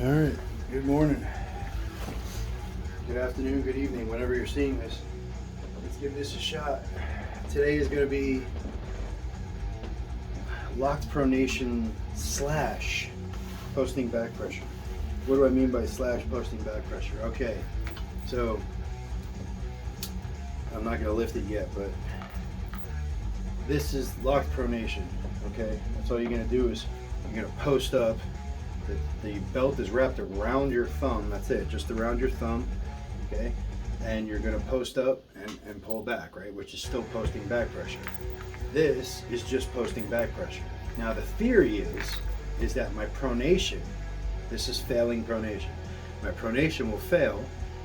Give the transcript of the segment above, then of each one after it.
All right, good morning, good afternoon, good evening, whenever you're seeing this. Let's give this a shot. Today is going to be locked pronation slash posting back pressure. What do I mean by slash posting back pressure? Okay, so I'm not going to lift it yet, but this is locked pronation, okay? That's all you're going to do is you're going to post up. The belt is wrapped around your thumb, that's it, just around your thumb, okay? And you're gonna post up and pull back, right? Which is still posting back pressure. This is just posting back pressure. Now the theory is that my pronation, this is failing pronation. My pronation will fail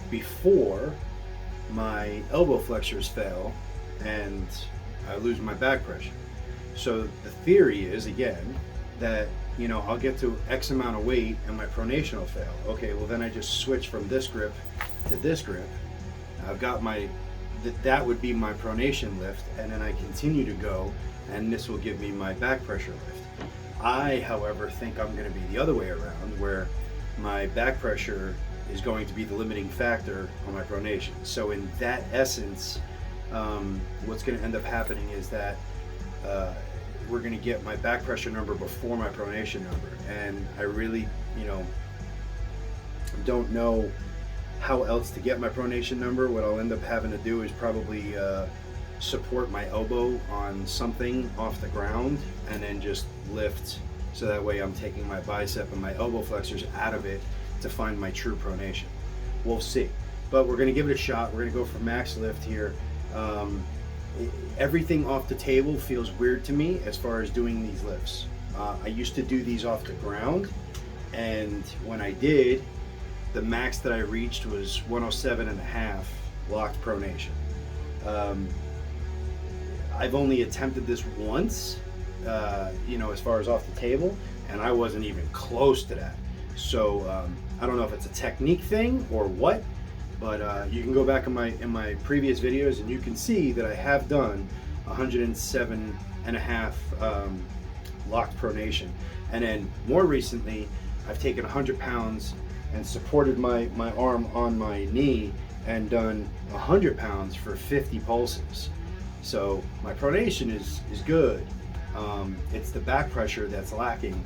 before my elbow flexors fail and I lose my back pressure. So the theory is, again, that I'll get to X amount of weight and my pronation will fail. Okay, well then I just switch from this grip to this grip. I've got that would be my pronation lift, and then I continue to go and this will give me my back pressure lift. I, however, think I'm going to be the other way around, where my back pressure is going to be the limiting factor on my pronation. So in that essence, what's going to end up happening is that we're going to get my back pressure number before my pronation number, and I really don't know how else to get my pronation number. What I'll end up having to do is probably support my elbow on something off the ground and then just lift, so that way I'm taking my bicep and my elbow flexors out of it to find my true pronation. We'll see, but we're going to give it a shot. We're going to go for max lift here. Everything off the table feels weird to me as far as doing these lifts. I used to do these off the ground, and when I did, the max that I reached was 107.5 locked pronation. I've only attempted this once, as far as off the table, and I wasn't even close to that. So I don't know if it's a technique thing or what, but you can go back in my previous videos and you can see that I have done 107.5 locked pronation. And then more recently, I've taken 100 pounds and supported my arm on my knee and done 100 pounds for 50 pulses. So my pronation is good. It's the back pressure that's lacking,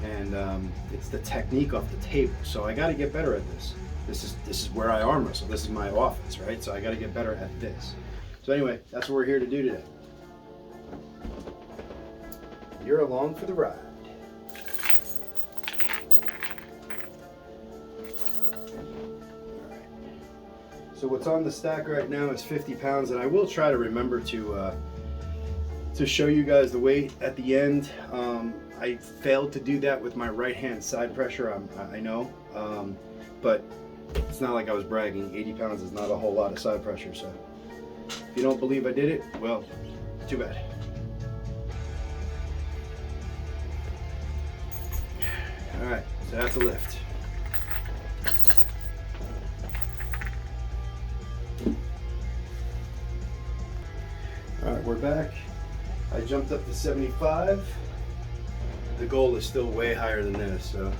and it's the technique off the table. So I got to get better at this. This is where I arm wrestle. This is my office, right? So I got to get better at this. So anyway, that's what we're here to do today. You're along for the ride. All right. So what's on the stack right now is 50 pounds, and I will try to remember to show you guys the weight at the end. I failed to do that with my right hand side pressure. I know, but it's not like I was bragging. 80 pounds is not a whole lot of side pressure, so if you don't believe I did it, well, too bad. All right, so that's a lift. All right, we're back. I jumped up to 75. The goal is still way higher than this, so.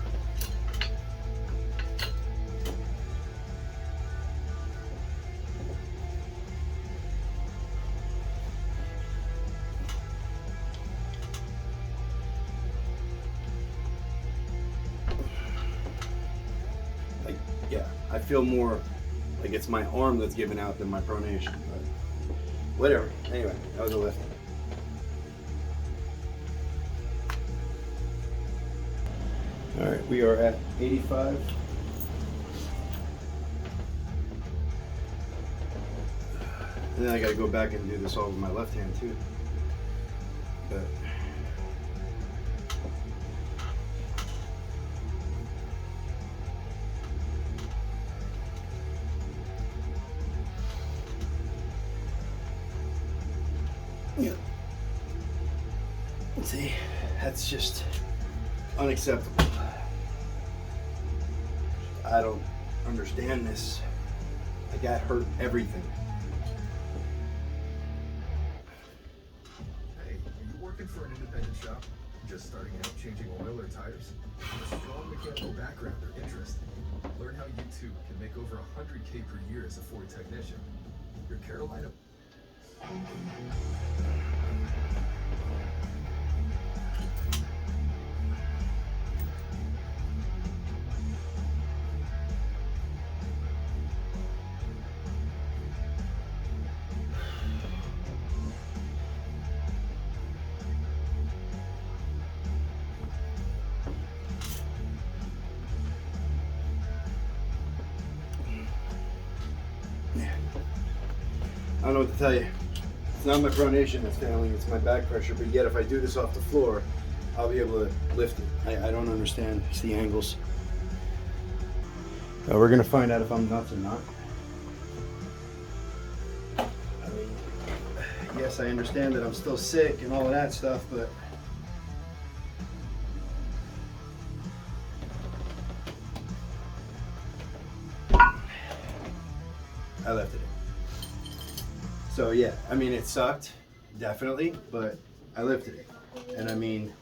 I feel more like it's my arm that's giving out than my pronation, but whatever. Anyway, that was a lift. All right, we are at 85. And then I got to go back and do this all with my left hand too. But yeah. See, that's just unacceptable. I don't understand this. I got hurt everything. Hey, are you working for an independent shop? Just starting out changing oil or tires? With a strong mechanical background or interest? $100K per year as a Ford technician. Your Carolina. I don't know what to tell you. It's not my pronation that's failing, it's my back pressure, but yet if I do this off the floor, I'll be able to lift it. I don't understand. It's the angles. We're gonna find out if I'm nuts or not. I mean, yes, I understand that I'm still sick and all of that stuff, but I lifted it. So yeah, I mean, it sucked, definitely, but I lifted it. And I mean,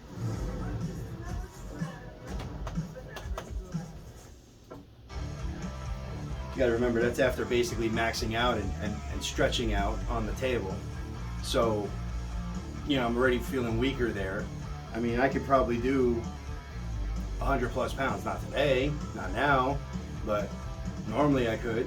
you gotta remember, that's after basically maxing out and stretching out on the table. So, you know, I'm already feeling weaker there. I mean, I could probably do 100 plus pounds, not today, not now, but normally I could.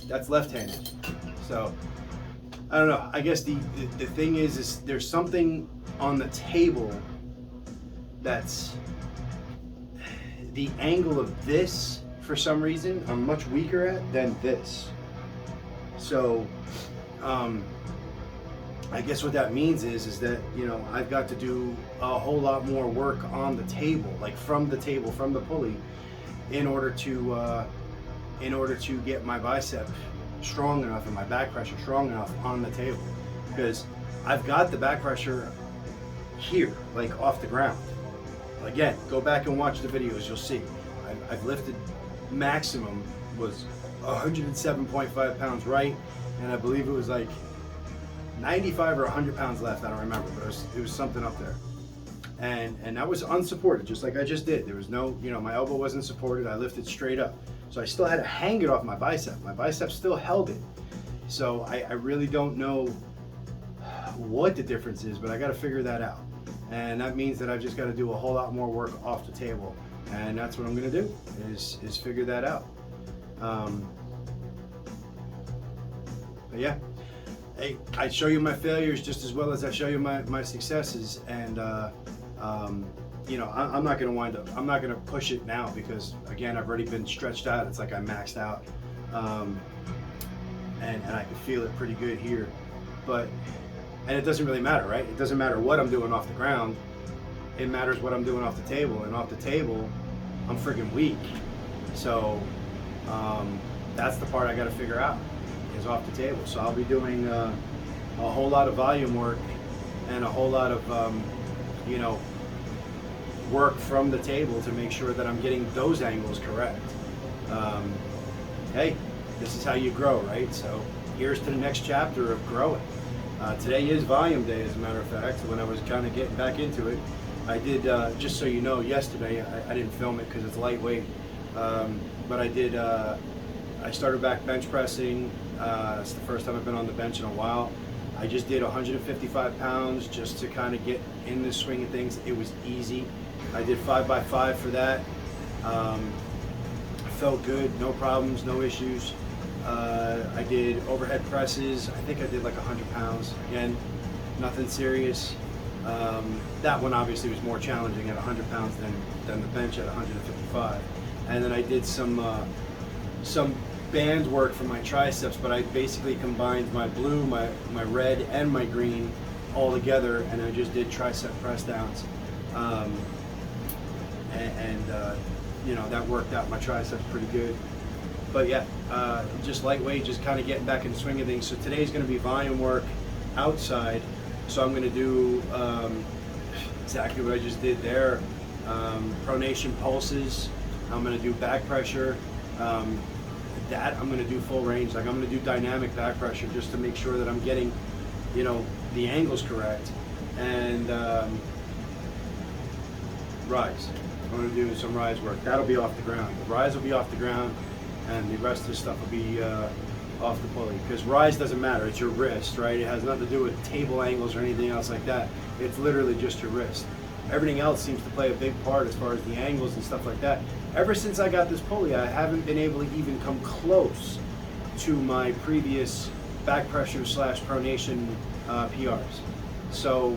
That's left-handed. So I don't know. I guess the thing is there's something on the table that's the angle of this, for some reason, I'm much weaker at than this. So I guess what that means is that, you know, I've got to do a whole lot more work on the table, like from the table, from the pulley, in order to get my bicep strong enough and my back pressure strong enough on the table, because I've got the back pressure here, like off the ground. Again, go back and watch the videos, you'll see. I've lifted maximum was 107.5 pounds right, and I believe it was like 95 or 100 pounds left, I don't remember, but it was something up there. And that was unsupported, just like I just did. There was no, you know, my elbow wasn't supported, I lifted straight up. So I still had to hang it off my bicep. My bicep still held it. So I really don't know what the difference is, but I got to figure that out. And that means that I've just got to do a whole lot more work off the table. And that's what I'm going to do, is figure that out. But yeah, hey, I show you my failures just as well as I show you my successes. And you know, I'm not going to wind up, I'm not going to push it now, because again, I've already been stretched out. It's like I maxed out, and I can feel it pretty good here, and it doesn't really matter, right? It doesn't matter what I'm doing off the ground. It matters what I'm doing off the table, and off the table, I'm freaking weak. So that's the part I got to figure out, is off the table. So I'll be doing a whole lot of volume work and a whole lot of, you know, work from the table to make sure that I'm getting those angles correct. Hey, this is how you grow, right? So here's to the next chapter of growing. Today is volume day, as a matter of fact. When I was kind of getting back into it, I did, just so you know, yesterday, I didn't film it because it's lightweight, but I did, I started back bench pressing. It's the first time I've been on the bench in a while. I just did 155 pounds just to kind of get in the swing of things. It was easy. I did 5x5 for that. Felt good, no problems, no issues. I did overhead presses. I think I did like 100 pounds. Again, nothing serious. That one obviously was more challenging at 100 pounds than the bench at 155. And then I did some band work for my triceps, but I basically combined my blue, my red, and my green all together, and I just did tricep press downs. You know, that worked out my triceps pretty good. But yeah, just lightweight, just kind of getting back in the swing of things. So today's going to be volume work outside. So I'm going to do exactly what I just did there. Pronation pulses. I'm going to do back pressure. that I'm going to do full range. Like I'm going to do dynamic back pressure just to make sure that I'm getting, you know, the angles correct. And rise. I'm going to do some rise work. That'll be off the ground. The rise will be off the ground, and the rest of the stuff will be off the pulley. Because rise doesn't matter. It's your wrist, right? It has nothing to do with table angles or anything else like that. It's literally just your wrist. Everything else seems to play a big part as far as the angles and stuff like that. Ever since I got this pulley, I haven't been able to even come close to my previous back pressure / pronation PRs. So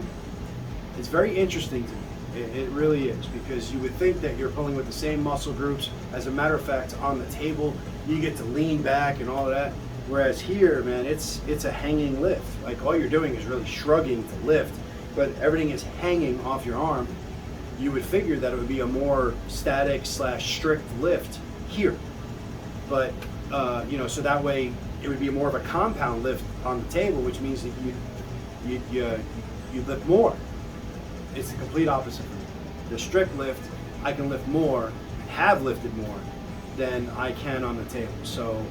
it's very interesting to me. It really is, because you would think that you're pulling with the same muscle groups. As a matter of fact, on the table, you get to lean back and all of that. Whereas here, man, it's a hanging lift. Like all you're doing is really shrugging to lift, but everything is hanging off your arm. You would figure that it would be a more static / strict lift here. But, you know, so that way it would be more of a compound lift on the table, which means that you lift more. It's the complete opposite for me. The strict lift, I can lift more, have lifted more than I can on the table. So,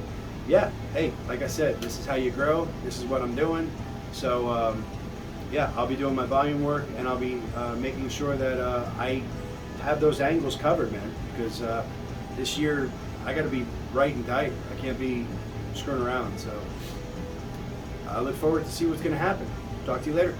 yeah, hey, like I said, this is how you grow. This is what I'm doing. So, yeah, I'll be doing my volume work, and I'll be making sure that I have those angles covered, man. Because this year, I got to be right and tight. I can't be screwing around. So, I look forward to see what's going to happen. Talk to you later.